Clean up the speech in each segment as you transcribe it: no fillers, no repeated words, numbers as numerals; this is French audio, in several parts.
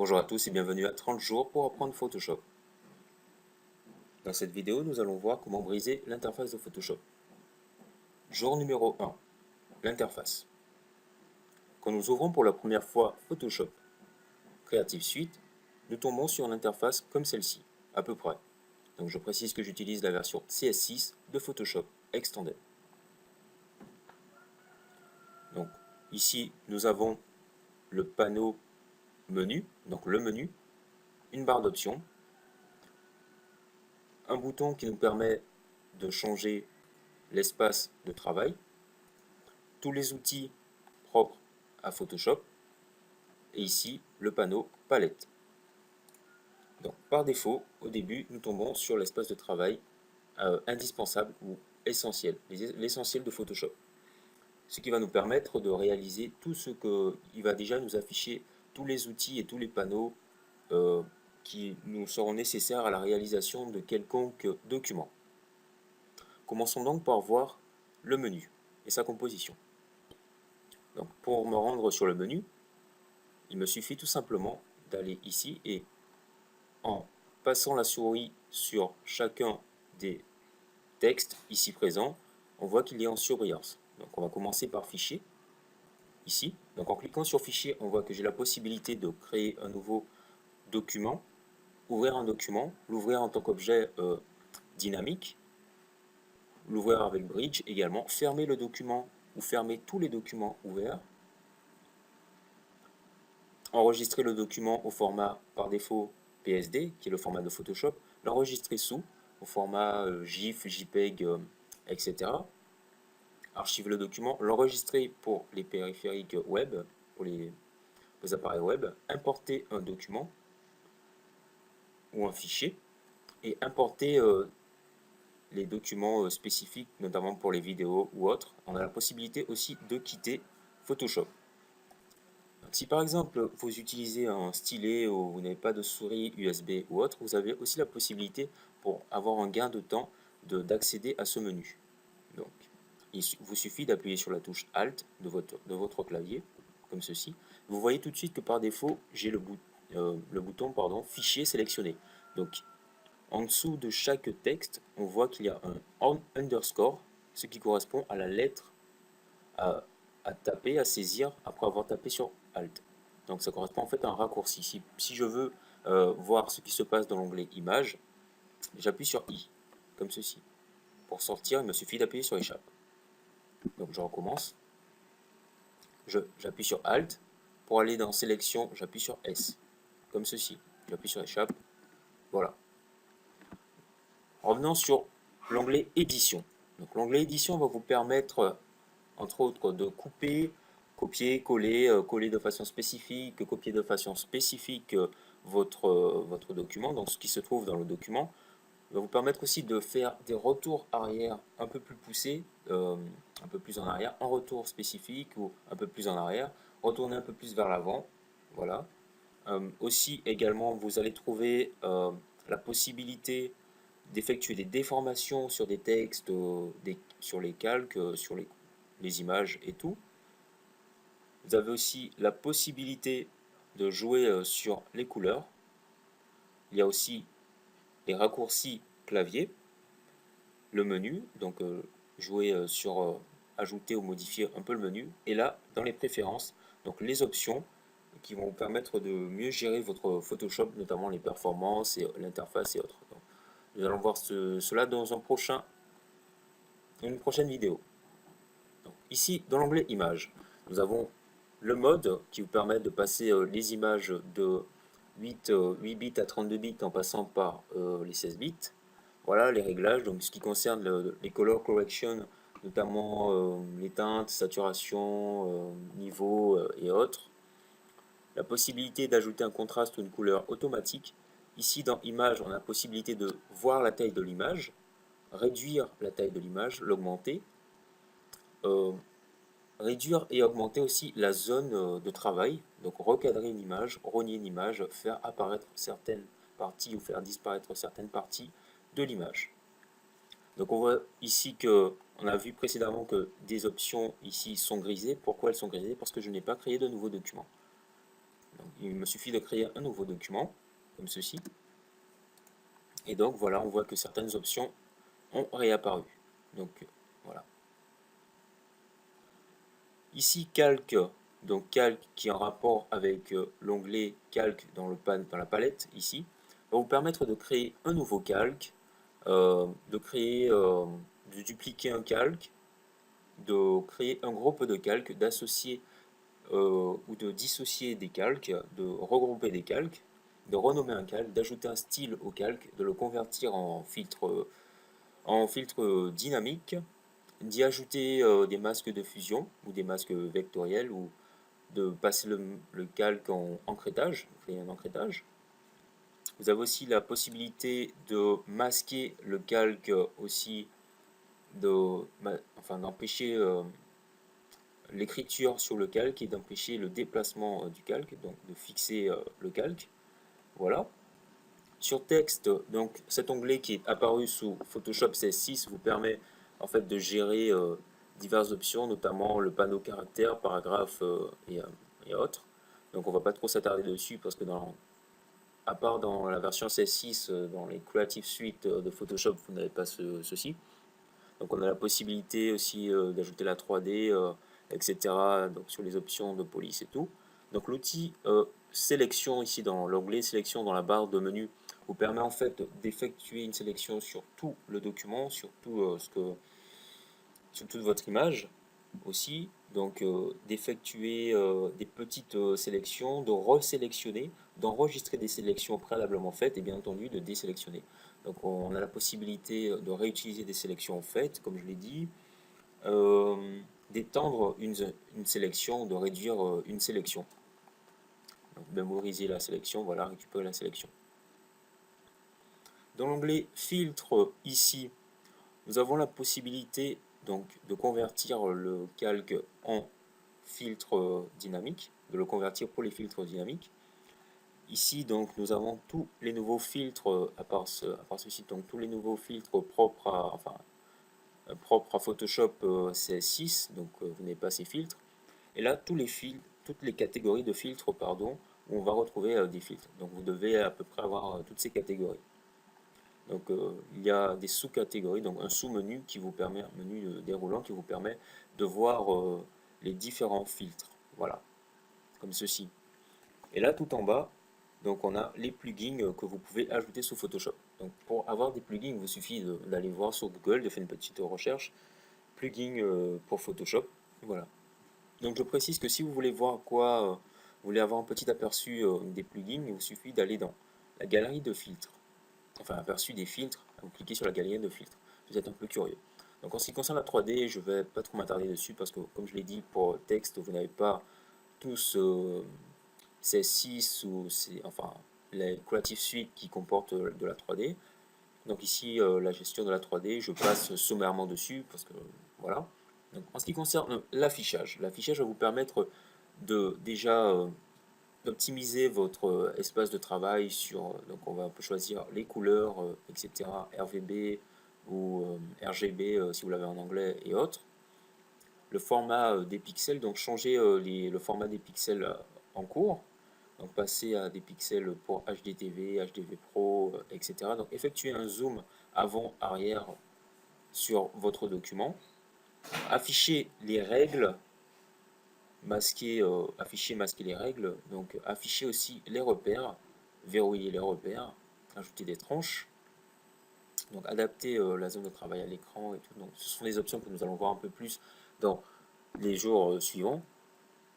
Bonjour à tous et bienvenue à 30 jours pour apprendre Photoshop. Dans cette vidéo, nous allons voir comment briser l'interface de Photoshop. Jour numéro 1, l'interface. Quand nous ouvrons pour la première fois Photoshop Creative Suite, nous tombons sur une interface comme celle-ci, à peu près. Donc je précise que j'utilise la version CS6 de Photoshop Extended. Donc ici, nous avons le panneau menu, donc le menu, une barre d'options, un bouton qui nous permet de changer l'espace de travail, tous les outils propres à Photoshop, et ici le panneau palette. Donc par défaut, au début, nous tombons sur l'espace de travail indispensable ou essentiel, l'essentiel de Photoshop. Ce qui va nous permettre de réaliser tout ce qu'il va déjà nous afficher, tous les outils et tous les panneaux qui nous seront nécessaires à la réalisation de quelconque document. Commençons donc par voir le menu et sa composition. Donc pour me rendre sur le menu, il me suffit tout simplement d'aller ici et en passant la souris sur chacun des textes ici présents, on voit qu'il est en surbrillance. Donc on va commencer par fichier, ici. Donc en cliquant sur fichier, on voit que j'ai la possibilité de créer un nouveau document, ouvrir un document, l'ouvrir en tant qu'objet dynamique, l'ouvrir avec Bridge également, fermer le document ou fermer tous les documents ouverts, enregistrer le document au format par défaut PSD, qui est le format de Photoshop, l'enregistrer sous, au format GIF, JPEG, etc. Archiver le document, l'enregistrer pour les périphériques web, pour les appareils web, importer un document ou un fichier, et importer les documents spécifiques, notamment pour les vidéos ou autres. On a la possibilité aussi de quitter Photoshop. Si par exemple vous utilisez un stylet ou vous n'avez pas de souris USB ou autre, vous avez aussi la possibilité, pour avoir un gain de temps, d'accéder à ce menu. Donc, il vous suffit d'appuyer sur la touche Alt de votre clavier, comme ceci. Vous voyez tout de suite que par défaut, j'ai le bouton Fichier sélectionné. Donc, en dessous de chaque texte, on voit qu'il y a un underscore, ce qui correspond à la lettre à taper, à saisir après avoir tapé sur Alt. Donc ça correspond en fait à un raccourci. Si je veux voir ce qui se passe dans l'onglet Images, j'appuie sur I, comme ceci. Pour sortir, il me suffit d'appuyer sur Échappe. Donc je recommence. J'appuie sur Alt. Pour aller dans Sélection, j'appuie sur S, comme ceci. J'appuie sur Échappe. Voilà. Revenons sur l'onglet Édition. Donc l'onglet Édition va vous permettre entre autres de couper, copier, coller, coller de façon spécifique, copier de façon spécifique votre document, donc ce qui se trouve dans le document. Il va vous permettre aussi de faire des retours arrière un peu plus poussés, un peu plus en arrière, un retour spécifique ou un peu plus en arrière, retourner un peu plus vers l'avant, voilà. Aussi également vous allez trouver la possibilité d'effectuer des déformations sur des textes, sur les calques, sur les images et tout. Vous avez aussi la possibilité de jouer sur les couleurs. Il y a aussi les raccourcis clavier, le menu, donc jouer sur ajouter ou modifier un peu le menu. Et là, dans les préférences, donc les options qui vont vous permettre de mieux gérer votre Photoshop, notamment les performances et l'interface et autres. Donc, nous allons voir cela dans une prochaine vidéo. Donc, ici, dans l'onglet Images, nous avons le mode qui vous permet de passer les images de 8 bits à 32 bits en passant par les 16 bits. Voilà les réglages, donc ce qui concerne les color correction, notamment les teintes, saturation, niveau et autres. La possibilité d'ajouter un contraste ou une couleur automatique. Ici dans Images, on a la possibilité de voir la taille de l'image, réduire la taille de l'image, l'augmenter, réduire et augmenter aussi la zone de travail, donc recadrer une image, rogner une image, faire apparaître certaines parties ou faire disparaître certaines parties de l'image. Donc on voit ici que on a vu précédemment que des options ici sont grisées. Pourquoi elles sont grisées? Parce que je n'ai pas créé de nouveau document. Donc il me suffit de créer un nouveau document, comme ceci. Et donc voilà, on voit que certaines options ont réapparu. Donc voilà. Ici, calque, donc calque qui est en rapport avec l'onglet calque dans la palette, ici, va vous permettre de créer un nouveau calque, de dupliquer un calque, de créer un groupe de calques, d'associer ou de dissocier des calques, de regrouper des calques, de renommer un calque, d'ajouter un style au calque, de le convertir en filtre dynamique, d'y ajouter des masques de fusion ou des masques vectoriels ou de passer le calque en encrétage, créer un encrétage. Vous avez aussi la possibilité de masquer le calque aussi, d'empêcher l'écriture sur le calque et d'empêcher le déplacement du calque, donc de fixer le calque. Voilà. Sur texte, donc cet onglet qui est apparu sous Photoshop CS6 vous permet en fait de gérer diverses options, notamment le panneau caractère, paragraphe et autres. Donc on va pas trop s'attarder dessus parce que à part dans la version CS6, dans les Creative Suite de Photoshop, vous n'avez pas ceci. Donc on a la possibilité aussi d'ajouter la 3D, etc. Donc sur les options de police et tout. Donc l'outil sélection ici dans l'onglet sélection dans la barre de menu vous permet en fait d'effectuer une sélection sur tout le document, sur tout sur toute votre image aussi. Donc d'effectuer des petites sélections, de resélectionner, d'enregistrer des sélections préalablement faites et bien entendu de désélectionner. Donc on a la possibilité de réutiliser des sélections faites, comme je l'ai dit, d'étendre une sélection, de réduire une sélection. Donc, mémoriser la sélection, voilà, récupérer la sélection. Dans l'onglet filtre ici, nous avons la possibilité donc de convertir le calque en filtre dynamique, de le convertir pour les filtres dynamiques. Ici donc nous avons tous les nouveaux filtres à part ceci, donc tous les nouveaux filtres propres à Photoshop CS6, donc vous n'avez pas ces filtres. Et là toutes les catégories de filtres pardon, où on va retrouver des filtres. Donc vous devez à peu près avoir toutes ces catégories. Donc il y a des sous-catégories, donc un sous-menu qui vous permet, un menu déroulant qui vous permet de voir les différents filtres. Voilà, comme ceci. Et là tout en bas, donc on a les plugins que vous pouvez ajouter sous Photoshop. Donc pour avoir des plugins, il vous suffit d'aller voir sur Google, de faire une petite recherche, plugins pour Photoshop. Voilà. Donc je précise que si vous voulez voir vous voulez avoir un petit aperçu des plugins, il vous suffit d'aller dans la galerie de filtres. Enfin, aperçu des filtres, vous cliquez sur la galerie de filtres. Vous êtes un peu curieux. Donc en ce qui concerne la 3D, je ne vais pas trop m'attarder dessus parce que comme je l'ai dit, pour texte, vous n'avez pas tous ces 6 ou enfin les Creative Suite qui comportent de la 3D. Donc ici, la gestion de la 3D, je passe sommairement dessus parce que voilà. Donc, en ce qui concerne l'affichage va vous permettre de déjà d'optimiser votre espace de travail donc on va choisir les couleurs, etc. RVB ou RGB si vous l'avez en anglais et autres. Le format des pixels, donc changer le format des pixels en cours. Donc passer à des pixels pour HDTV, HDV Pro, etc. Donc effectuer un zoom avant-arrière sur votre document. Afficher les règles, afficher, masquer les règles. Donc afficher aussi les repères, verrouiller les repères, ajouter des tranches. Donc adapter la zone de travail à l'écran et tout. Donc ce sont des options que nous allons voir un peu plus dans les jours suivants.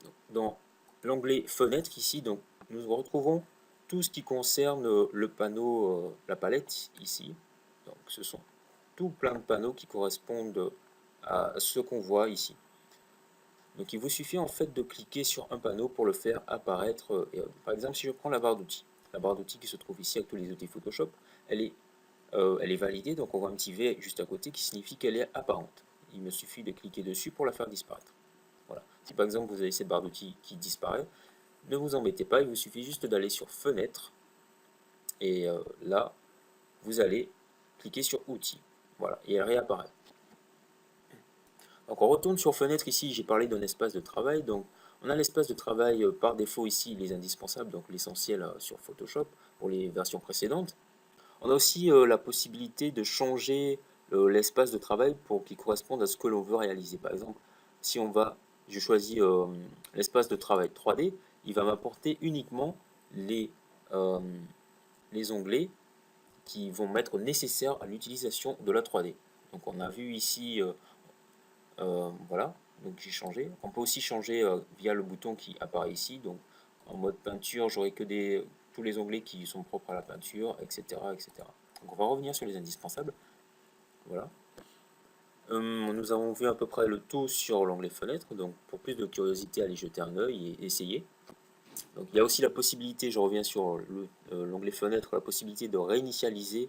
Donc, dans l'onglet fenêtre ici, donc nous retrouvons tout ce qui concerne le panneau, la palette ici. Donc ce sont tout plein de panneaux qui correspondent à ce qu'on voit ici. Donc il vous suffit en fait de cliquer sur un panneau pour le faire apparaître. Par exemple, si je prends la barre d'outils qui se trouve ici avec tous les outils Photoshop, elle est validée, donc on voit un petit V juste à côté qui signifie qu'elle est apparente. Il me suffit de cliquer dessus pour la faire disparaître. Voilà. Si par exemple vous avez cette barre d'outils qui disparaît, ne vous embêtez pas, il vous suffit juste d'aller sur Fenêtre et là vous allez cliquer sur Outils. Voilà, et elle réapparaît. Donc on retourne sur Fenêtre ici, j'ai parlé d'un espace de travail, donc On a l'espace de travail par défaut ici, les indispensables, donc l'essentiel sur Photoshop pour les versions précédentes. On a aussi la possibilité de changer l'espace de travail pour qu'il corresponde à ce que l'on veut réaliser. Par exemple, si je choisis l'espace de travail 3D, il va m'apporter uniquement euh, les onglets qui vont m'être nécessaires à l'utilisation de la 3D. Donc on a vu ici, voilà, donc j'ai changé. On peut aussi changer via le bouton qui apparaît ici. Donc en mode peinture, j'aurai que tous les onglets qui sont propres à la peinture, etc., etc. Donc on va revenir sur les indispensables. Voilà. Nous avons vu à peu près le tout sur l'onglet fenêtre. Donc pour plus de curiosité, allez jeter un œil et essayer. Donc il y a aussi la possibilité, je reviens sur l'onglet fenêtre, la possibilité de réinitialiser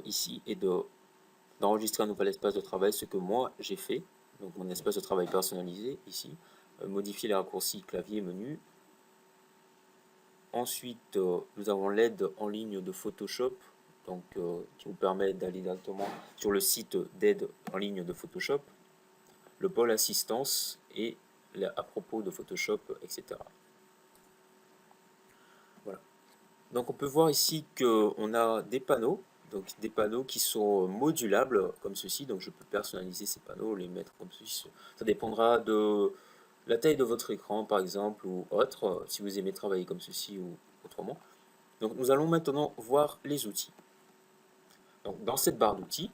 ici et d'enregistrer un nouvel espace de travail, ce que moi j'ai fait. Donc mon espace de travail personnalisé ici. Modifier les raccourcis clavier menu. Ensuite, nous avons l'aide en ligne de Photoshop, donc, qui vous permet d'aller directement sur le site d'aide en ligne de Photoshop, le pôle assistance et à propos de Photoshop, etc. Voilà. Donc on peut voir ici qu'on a des panneaux, donc des panneaux qui sont modulables comme ceci, donc je peux personnaliser ces panneaux, les mettre comme ceci. Ça dépendra de la taille de votre écran par exemple ou autre, si vous aimez travailler comme ceci ou autrement. Donc nous allons maintenant voir les outils. Donc, dans cette barre d'outils,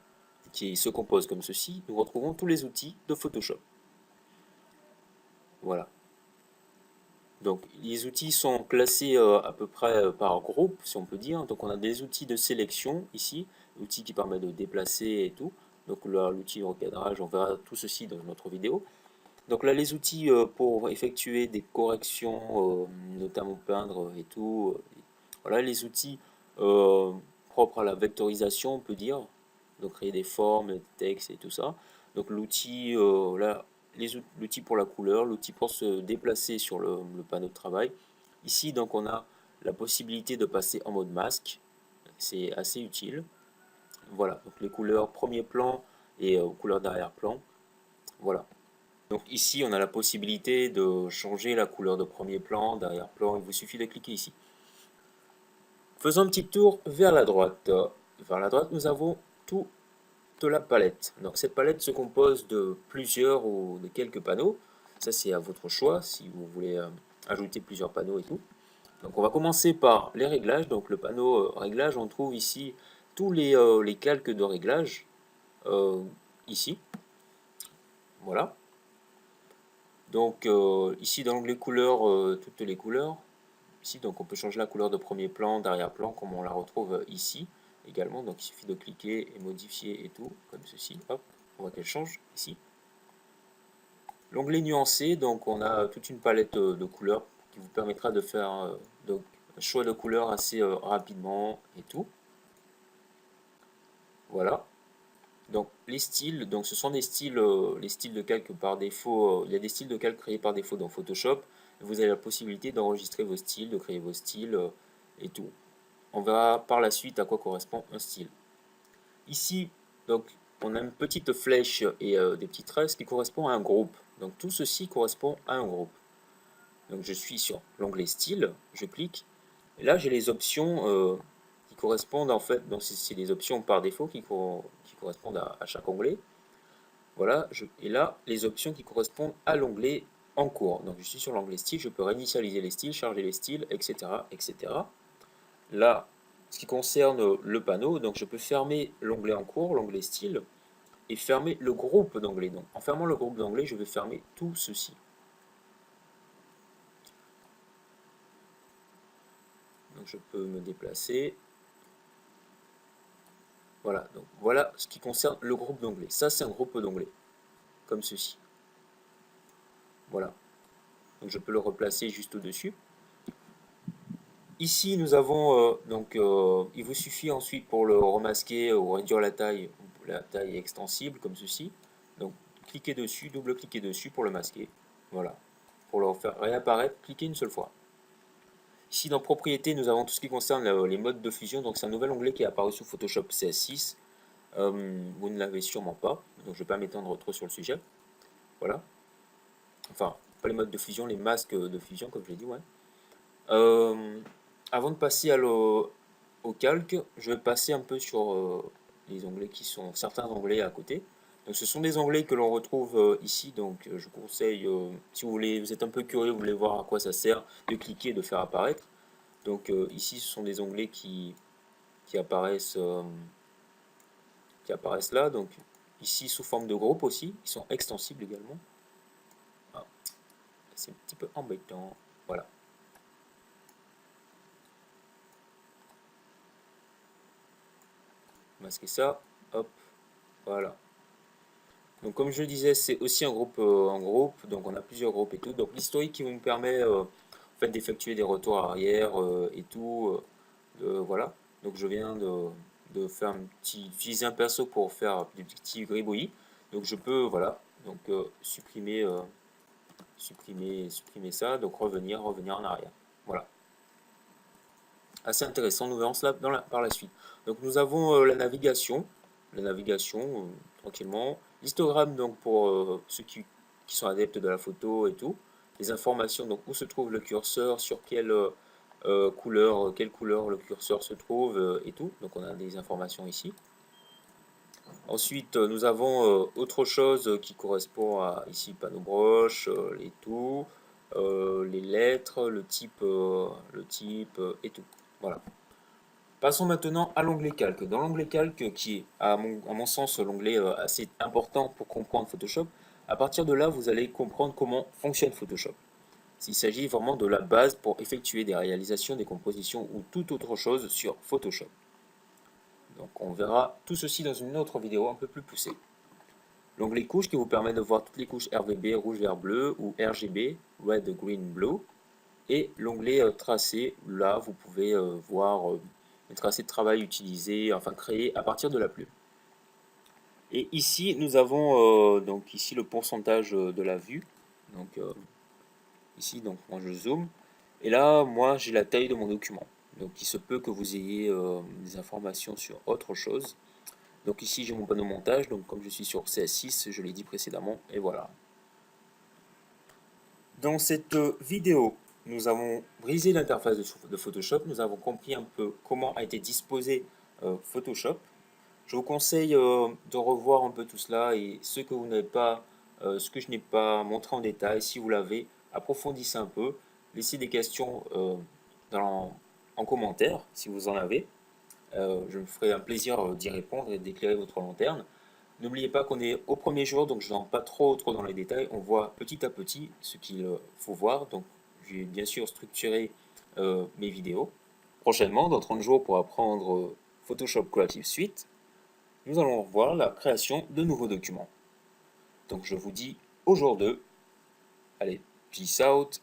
qui se compose comme ceci, nous retrouvons tous les outils de Photoshop. Voilà. Donc les outils sont classés à peu près par groupe, si on peut dire. Donc on a des outils de sélection ici, outils qui permettent de déplacer et tout. Donc là, l'outil de recadrage, on verra tout ceci dans notre vidéo. Donc là, les outils pour effectuer des corrections, notamment peindre et tout. Voilà, les outils propres à la vectorisation, on peut dire. Donc créer des formes, des textes et tout ça. Donc l'outil, là, l'outil pour la couleur, l'outil pour se déplacer sur le panneau de travail. Ici, donc, on a la possibilité de passer en mode masque. C'est assez utile. Voilà, donc les couleurs premier plan et couleurs d'arrière-plan. Voilà. Donc ici, on a la possibilité de changer la couleur de premier plan, d'arrière-plan. Il vous suffit de cliquer ici. Faisons un petit tour vers la droite. Vers la droite, nous avons toute la palette. Donc cette palette se compose de plusieurs ou de quelques panneaux. Ça, c'est à votre choix si vous voulez ajouter plusieurs panneaux et tout. Donc on va commencer par les réglages. Donc le panneau réglage, on trouve ici tous les calques de réglage. Ici. Voilà. Donc ici dans l'onglet couleurs, toutes les couleurs. Ici, donc on peut changer la couleur de premier plan, d'arrière-plan, comme on la retrouve ici également. Donc il suffit de cliquer et modifier et tout, comme ceci. Hop, on voit qu'elle change ici. L'onglet nuancé, donc on a toute une palette de couleurs qui vous permettra de faire un choix de couleurs assez rapidement et tout. Voilà. Donc les styles, donc ce sont des styles, les styles de calque par défaut. Il y a des styles de calque créés par défaut dans Photoshop. Vous avez la possibilité d'enregistrer vos styles, de créer vos styles et tout. On verra par la suite à quoi correspond un style. Ici, donc, on a une petite flèche et des petites tresses qui correspondent à un groupe. Donc tout ceci correspond à un groupe. Donc je suis sur l'onglet style, je clique, et là j'ai les options qui correspondent en fait, donc c'est les options par défaut qui correspondent à chaque onglet. Voilà, et là les options qui correspondent à l'onglet en cours. Donc je suis sur l'onglet style, je peux réinitialiser les styles, charger les styles, etc. etc. Là, ce qui concerne le panneau, donc je peux fermer l'onglet en cours, l'onglet style, et fermer le groupe d'onglets. Donc en fermant le groupe d'onglets, je vais fermer tout ceci. Donc je peux me déplacer. Voilà, donc voilà ce qui concerne le groupe d'onglets. Ça, c'est un groupe d'onglets, comme ceci. Voilà. Donc je peux le replacer juste au-dessus. Ici, nous avons, il vous suffit ensuite pour le remasquer ou réduire la taille extensible, comme ceci. Donc, cliquez dessus, double-cliquez dessus pour le masquer. Voilà. Pour le faire réapparaître, cliquez une seule fois. Ici, dans Propriétés, nous avons tout ce qui concerne les modes de fusion. Donc, c'est un nouvel onglet qui est apparu sur Photoshop CS6. Vous ne l'avez sûrement pas, donc je ne vais pas m'étendre trop sur le sujet. Voilà. Enfin, pas les modes de fusion, les masques de fusion, comme je l'ai dit, ouais. Avant de passer au calque, je vais passer un peu sur les onglets qui sont, certains onglets à côté. Donc ce sont des onglets que l'on retrouve ici, donc je vous conseille, si vous voulez, vous êtes un peu curieux, vous voulez voir à quoi ça sert, de cliquer et de faire apparaître. Donc ici ce sont des onglets qui apparaissent, là, donc ici sous forme de groupe aussi, ils sont extensibles également. Ah, c'est un petit peu embêtant, voilà. Masquer ça, hop, voilà. Donc comme je le disais, c'est aussi un groupe donc on a plusieurs groupes et tout. Donc l'historique qui vous permet en fait d'effectuer des retours arrière et tout. Voilà. Donc je viens de faire utiliser un perso pour faire des petits gribouillis. Donc je peux, voilà, donc supprimer ça, donc revenir en arrière. Voilà. Assez intéressant, nous verrons cela par la suite. Donc nous avons la navigation, tranquillement. L'histogramme, donc pour ceux qui sont adeptes de la photo et tout. Les informations, donc où se trouve le curseur, sur quelle couleur le curseur se trouve et tout. Donc on a des informations ici. Ensuite, nous avons autre chose qui correspond à ici panneau broche, et tout, les lettres, le type et tout. Voilà. Passons maintenant à l'onglet calque. Dans l'onglet calque, qui est à mon sens l'onglet assez important pour comprendre Photoshop, à partir de là, vous allez comprendre comment fonctionne Photoshop. Il s'agit vraiment de la base pour effectuer des réalisations, des compositions ou toute autre chose sur Photoshop. Donc on verra tout ceci dans une autre vidéo un peu plus poussée. L'onglet couches qui vous permet de voir toutes les couches RGB, rouge, vert, bleu ou RGB, red, green, blue. Et l'onglet tracé, là vous pouvez voir le tracé de travail utilisé, enfin créé à partir de la plume. Et ici nous avons donc ici le pourcentage de la vue. Donc ici donc moi je zoome. Et là moi j'ai la taille de mon document. Donc il se peut que vous ayez des informations sur autre chose. Donc ici j'ai mon panneau montage, donc comme je suis sur CS6, je l'ai dit précédemment, et voilà. Dans cette vidéo, nous avons brisé l'interface de Photoshop, nous avons compris un peu comment a été disposé Photoshop. Je vous conseille de revoir un peu tout cela et ce que vous n'avez pas, ce que je n'ai pas montré en détail, si vous l'avez, approfondissez un peu, laissez des questions en commentaire si vous en avez. Je me ferai un plaisir d'y répondre et d'éclairer votre lanterne. N'oubliez pas qu'on est au premier jour, donc je n'entre pas trop dans les détails. On voit petit à petit ce qu'il faut voir. Donc, je vais bien sûr structurer mes vidéos. Prochainement, dans 30 jours, pour apprendre Photoshop Creative Suite, nous allons voir la création de nouveaux documents. Donc, je vous dis au jour 2. Allez, peace out.